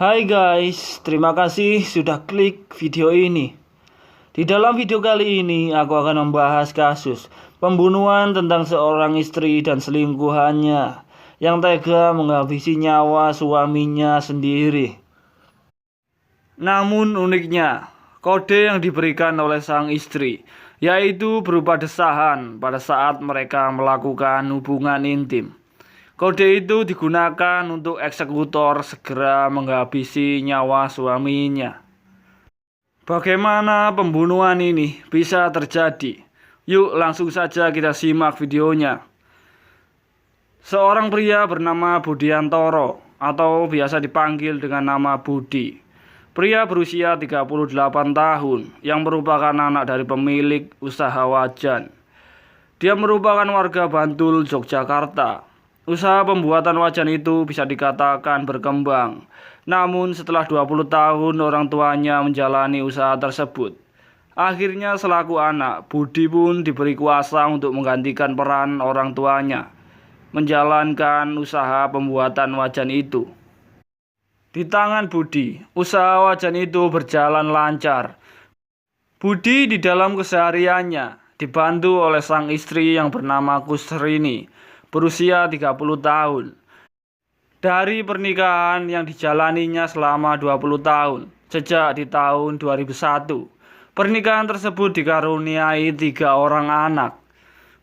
Hai guys, terima kasih sudah klik video ini. Di dalam video kali ini aku akan membahas kasus pembunuhan tentang seorang istri dan selingkuhannya yang tega menghabisi nyawa suaminya sendiri. Namun uniknya, kode yang diberikan oleh sang istri yaitu berupa desahan pada saat mereka melakukan hubungan intim. Kode itu digunakan untuk eksekutor segera menghabisi nyawa suaminya. Bagaimana pembunuhan ini bisa terjadi? Yuk langsung saja kita simak videonya. Seorang pria bernama Budiantoro atau biasa dipanggil dengan nama Budi. Pria berusia 38 tahun yang merupakan anak dari pemilik usaha wajan. Dia merupakan warga Bantul, Yogyakarta. Usaha pembuatan wajan itu bisa dikatakan berkembang. Namun setelah 20 tahun orang tuanya menjalani usaha tersebut. Akhirnya selaku anak, Budi pun diberi kuasa untuk menggantikan peran orang tuanya, menjalankan usaha pembuatan wajan itu. Di tangan Budi, usaha wajan itu berjalan lancar. Budi di dalam kesehariannya dibantu oleh sang istri yang bernama Kusrini, berusia 30 tahun. Dari pernikahan yang dijalaninya selama 20 tahun, sejak di tahun 2001, pernikahan tersebut dikaruniai 3 orang anak.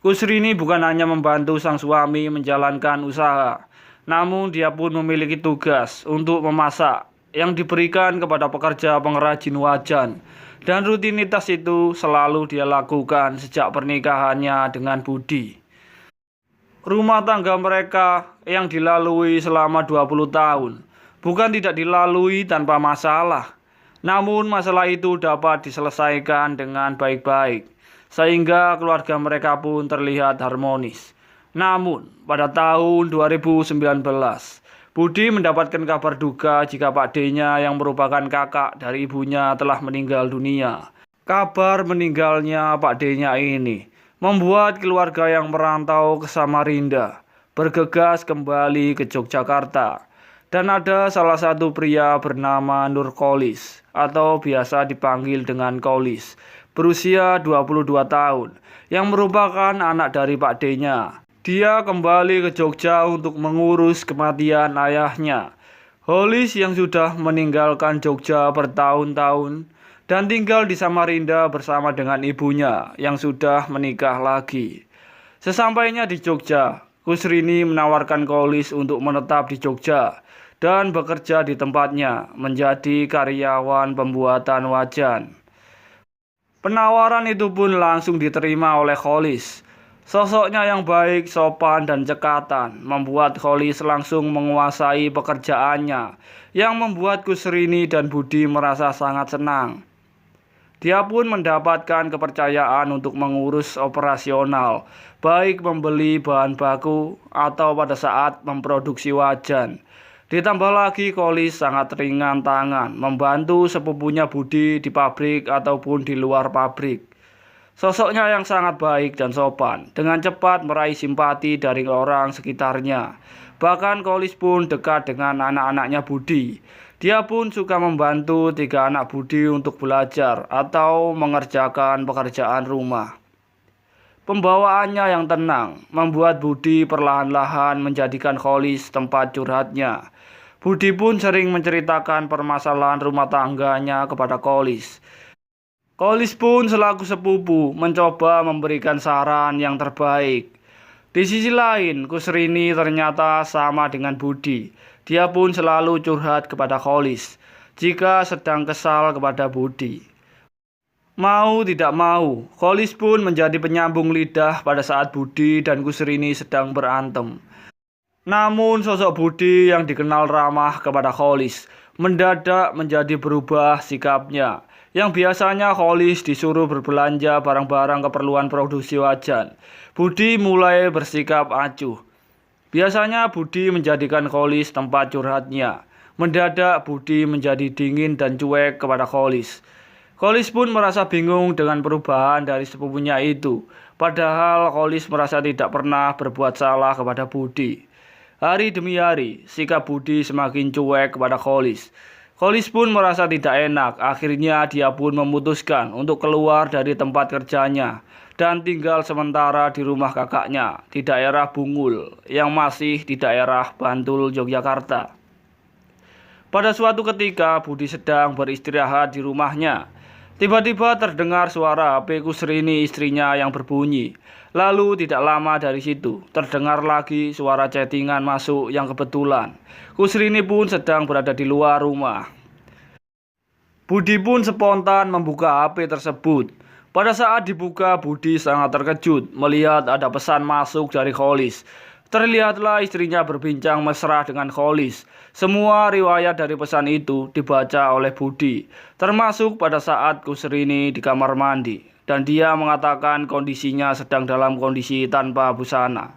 Kusrini bukan hanya membantu sang suami menjalankan usaha, namun dia pun memiliki tugas untuk memasak yang diberikan kepada pekerja pengrajin wajan. Dan rutinitas itu selalu dia lakukan sejak pernikahannya dengan Budi. Rumah tangga mereka yang dilalui selama 20 tahun bukan tidak dilalui tanpa masalah. Namun masalah itu dapat diselesaikan dengan baik-baik, sehingga keluarga mereka pun terlihat harmonis. Namun pada tahun 2019, Budi mendapatkan kabar duka jika Pak D-nya yang merupakan kakak dari ibunya telah meninggal dunia. Kabar meninggalnya Pak D-nya ini membuat keluarga yang merantau ke Samarinda bergegas kembali ke Yogyakarta. Dan ada salah satu pria bernama Nur Kolis atau biasa dipanggil dengan Kolis, berusia 22 tahun, yang merupakan anak dari Pak D-nya. Dia kembali ke Jogja untuk mengurus kematian ayahnya, Kolis, yang sudah meninggalkan Jogja bertahun-tahun dan tinggal di Samarinda bersama dengan ibunya yang sudah menikah lagi. Sesampainya di Jogja, Kusrini menawarkan Kolis untuk menetap di Jogja dan bekerja di tempatnya menjadi karyawan pembuatan wajan. Penawaran itu pun langsung diterima oleh Kolis. Sosoknya yang baik, sopan, dan cekatan membuat Kolis langsung menguasai pekerjaannya, yang membuat Kusrini dan Budi merasa sangat senang. Dia pun mendapatkan kepercayaan untuk mengurus operasional, baik membeli bahan baku atau pada saat memproduksi wajan. Ditambah lagi Kolis sangat ringan tangan membantu sepupunya Budi di pabrik ataupun di luar pabrik. Sosoknya yang sangat baik dan sopan, dengan cepat meraih simpati dari orang sekitarnya. Bahkan Kolis pun dekat dengan anak-anaknya Budi. Dia pun suka membantu 3 anak Budi untuk belajar atau mengerjakan pekerjaan rumah. Pembawaannya yang tenang membuat Budi perlahan-lahan menjadikan Kolis tempat curhatnya. Budi pun sering menceritakan permasalahan rumah tangganya kepada Kolis. Kolis pun selaku sepupu mencoba memberikan saran yang terbaik. Di sisi lain, Kusrini ternyata sama dengan Budi. Dia pun selalu curhat kepada Kolis jika sedang kesal kepada Budi. Mau tidak mau, Kolis pun menjadi penyambung lidah pada saat Budi dan Kusrini sedang berantem. Namun sosok Budi yang dikenal ramah kepada Kolis mendadak menjadi berubah sikapnya. Yang biasanya Kolis disuruh berbelanja barang-barang keperluan produksi wajan, Budi mulai bersikap acuh. Biasanya Budi menjadikan Kolis tempat curhatnya. Mendadak Budi menjadi dingin dan cuek kepada Kolis. Kolis pun merasa bingung dengan perubahan dari sepupunya itu. Padahal Kolis merasa tidak pernah berbuat salah kepada Budi. Hari demi hari, sikap Budi semakin cuek kepada Kholis. Kholis pun merasa tidak enak. Akhirnya dia pun memutuskan untuk keluar dari tempat kerjanya dan tinggal sementara di rumah kakaknya di daerah Bungul yang masih di daerah Bantul, Yogyakarta. Pada suatu ketika Budi sedang beristirahat di rumahnya. Tiba-tiba terdengar suara HP Kusrini istrinya yang berbunyi. Lalu tidak lama dari situ terdengar lagi suara chattingan masuk yang kebetulan Kusrini pun sedang berada di luar rumah. Budi pun spontan membuka HP tersebut. Pada saat dibuka, Budi sangat terkejut melihat ada pesan masuk dari Kholis. Terlihatlah istrinya berbincang mesra dengan Kholis. Semua riwayat dari pesan itu dibaca oleh Budi, termasuk pada saat Kusrini di kamar mandi, dan dia mengatakan kondisinya sedang dalam kondisi tanpa busana.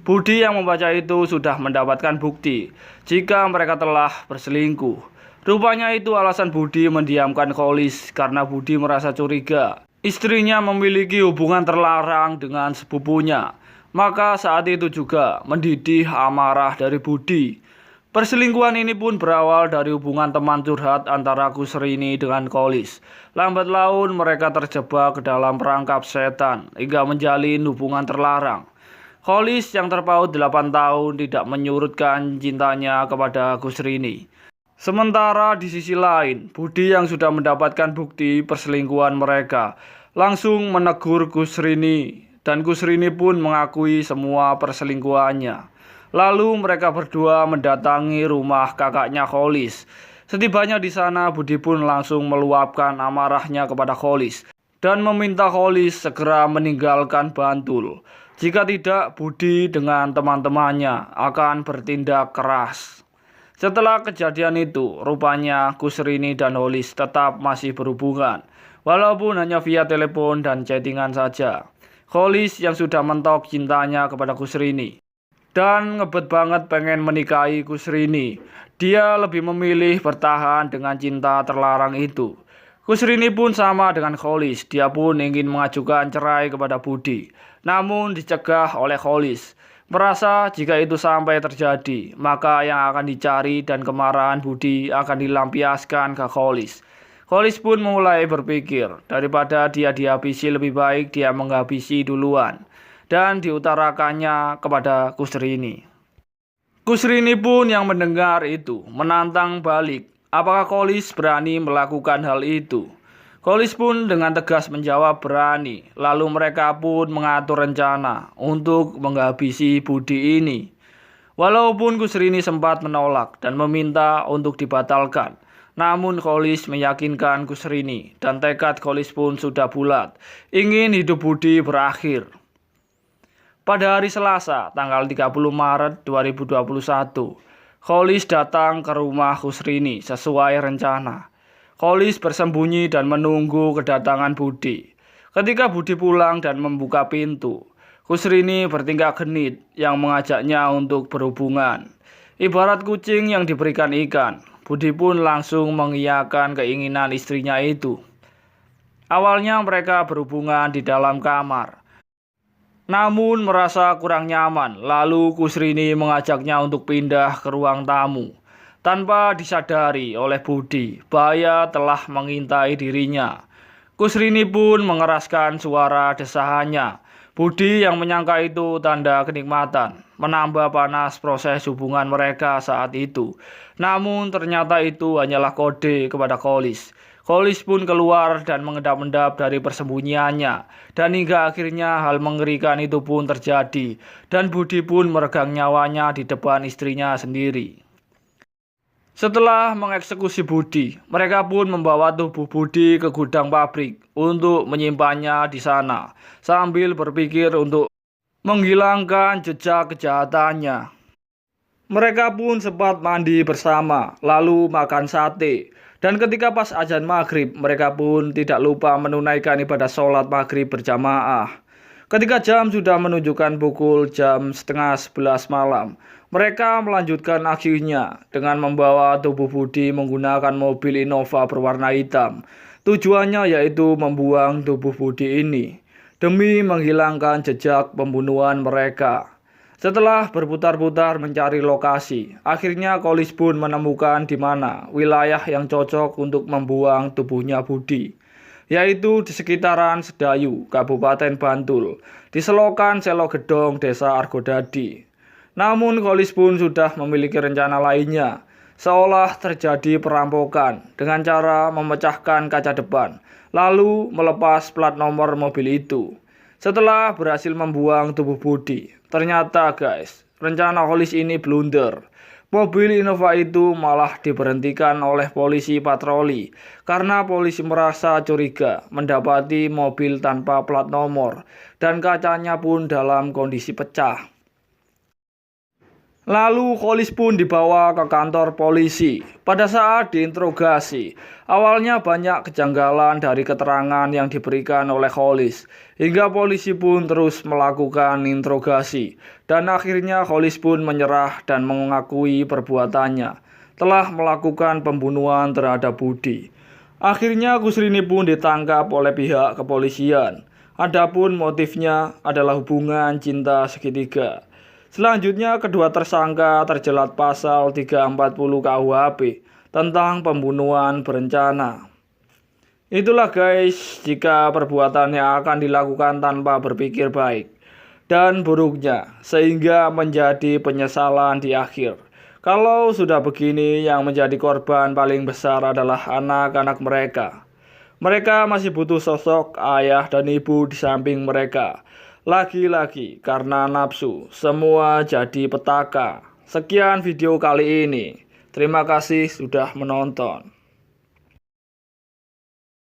Budi yang membaca itu sudah mendapatkan bukti jika mereka telah berselingkuh. Rupanya itu alasan Budi mendiamkan Kholis karena Budi merasa curiga istrinya memiliki hubungan terlarang dengan sepupunya. Maka saat itu juga mendidih amarah dari Budi. Perselingkuhan ini pun berawal dari hubungan teman curhat antara Kusrini dengan Kholis. Lambat laun mereka terjebak ke dalam perangkap setan hingga menjalin hubungan terlarang. Kholis yang terpaut 8 tahun tidak menyurutkan cintanya kepada Kusrini. Sementara di sisi lain, Budi yang sudah mendapatkan bukti perselingkuhan mereka langsung menegur Kusrini. Dan Kusrini pun mengakui semua perselingkuhannya. Lalu mereka berdua mendatangi rumah kakaknya Kholis. Setibanya di sana, Budi pun langsung meluapkan amarahnya kepada Kholis dan meminta Kholis segera meninggalkan Bantul. Jika tidak, Budi dengan teman-temannya akan bertindak keras. Setelah kejadian itu, rupanya Kusrini dan Kholis tetap masih berhubungan, walaupun hanya via telepon dan chattingan saja. Kholis yang sudah mentok cintanya kepada Kusrini dan ngebet banget pengen menikahi Kusrini. Dia lebih memilih bertahan dengan cinta terlarang itu. Kusrini pun sama dengan Kholis. Dia pun ingin mengajukan cerai kepada Budi, namun dicegah oleh Kholis. Merasa jika itu sampai terjadi, maka yang akan dicari dan kemarahan Budi akan dilampiaskan ke Kholis. Kholis pun mulai berpikir, daripada dia dihabisi lebih baik dia menghabisi duluan dan diutarakannya kepada Kusrini. Kusrini pun yang mendengar itu menantang balik, apakah Kholis berani melakukan hal itu. Kholis pun dengan tegas menjawab berani, lalu mereka pun mengatur rencana untuk menghabisi Budi ini. Walaupun Kusrini sempat menolak dan meminta untuk dibatalkan, namun Kholis meyakinkan Kusrini dan tekad Kholis pun sudah bulat, ingin hidup Budi berakhir. Pada hari Selasa, tanggal 30 Maret 2021, Kholis datang ke rumah Kusrini sesuai rencana. Kholis bersembunyi dan menunggu kedatangan Budi. Ketika Budi pulang dan membuka pintu, Kusrini bertingkah genit yang mengajaknya untuk berhubungan. Ibarat kucing yang diberikan ikan, Budi pun langsung mengiyakan keinginan istrinya itu. Awalnya mereka berhubungan di dalam kamar, namun merasa kurang nyaman. Lalu Kusrini mengajaknya untuk pindah ke ruang tamu. Tanpa disadari oleh Budi, bahaya telah mengintai dirinya. Kusrini pun mengeraskan suara desahannya. Budi yang menyangka itu tanda kenikmatan, menambah panas proses hubungan mereka saat itu. Namun ternyata itu hanyalah kode kepada Kholis. Kholis pun keluar dan mengendap-endap dari persembunyiannya. Dan hingga akhirnya hal mengerikan itu pun terjadi. Dan Budi pun meregang nyawanya di depan istrinya sendiri. Setelah mengeksekusi Budi, mereka pun membawa tubuh Budi ke gudang pabrik untuk menyimpannya di sana, sambil berpikir untuk menghilangkan jejak kejahatannya. Mereka pun sempat mandi bersama, lalu makan sate. Dan ketika pas azan maghrib, mereka pun tidak lupa menunaikan ibadah sholat maghrib berjamaah. Ketika jam sudah menunjukkan pukul jam 10:30 malam, mereka melanjutkan aksinya dengan membawa tubuh Budi menggunakan mobil Innova berwarna hitam. Tujuannya yaitu membuang tubuh Budi ini demi menghilangkan jejak pembunuhan mereka. Setelah berputar-putar mencari lokasi, akhirnya Kolis pun menemukan di mana wilayah yang cocok untuk membuang tubuhnya Budi, yaitu di sekitaran Sedayu, Kabupaten Bantul, di selokan Selo Gedong, Desa Argodadi. Namun Kolis pun sudah memiliki rencana lainnya, seolah terjadi perampokan dengan cara memecahkan kaca depan, lalu melepas plat nomor mobil itu. Setelah berhasil membuang tubuh Budi, ternyata guys, rencana Kolis ini blunder. Mobil Innova itu malah diberhentikan oleh polisi patroli karena polisi merasa curiga mendapati mobil tanpa plat nomor dan kacanya pun dalam kondisi pecah. Lalu Kolis pun dibawa ke kantor polisi. Pada saat diinterogasi, awalnya banyak kejanggalan dari keterangan yang diberikan oleh Kolis, hingga polisi pun terus melakukan interogasi. Dan akhirnya Kolis pun menyerah dan mengakui perbuatannya telah melakukan pembunuhan terhadap Budi. Akhirnya Kusrini pun ditangkap oleh pihak kepolisian. Adapun motifnya adalah hubungan cinta segitiga. Selanjutnya kedua tersangka terjerat pasal 340 KUHP tentang pembunuhan berencana. Itulah guys, jika perbuatannya akan dilakukan tanpa berpikir baik dan buruknya sehingga menjadi penyesalan di akhir. Kalau sudah begini, yang menjadi korban paling besar adalah anak-anak mereka. Mereka masih butuh sosok ayah dan ibu di samping mereka. Lagi-lagi karena nafsu, semua jadi petaka. Sekian video kali ini. Terima kasih sudah menonton.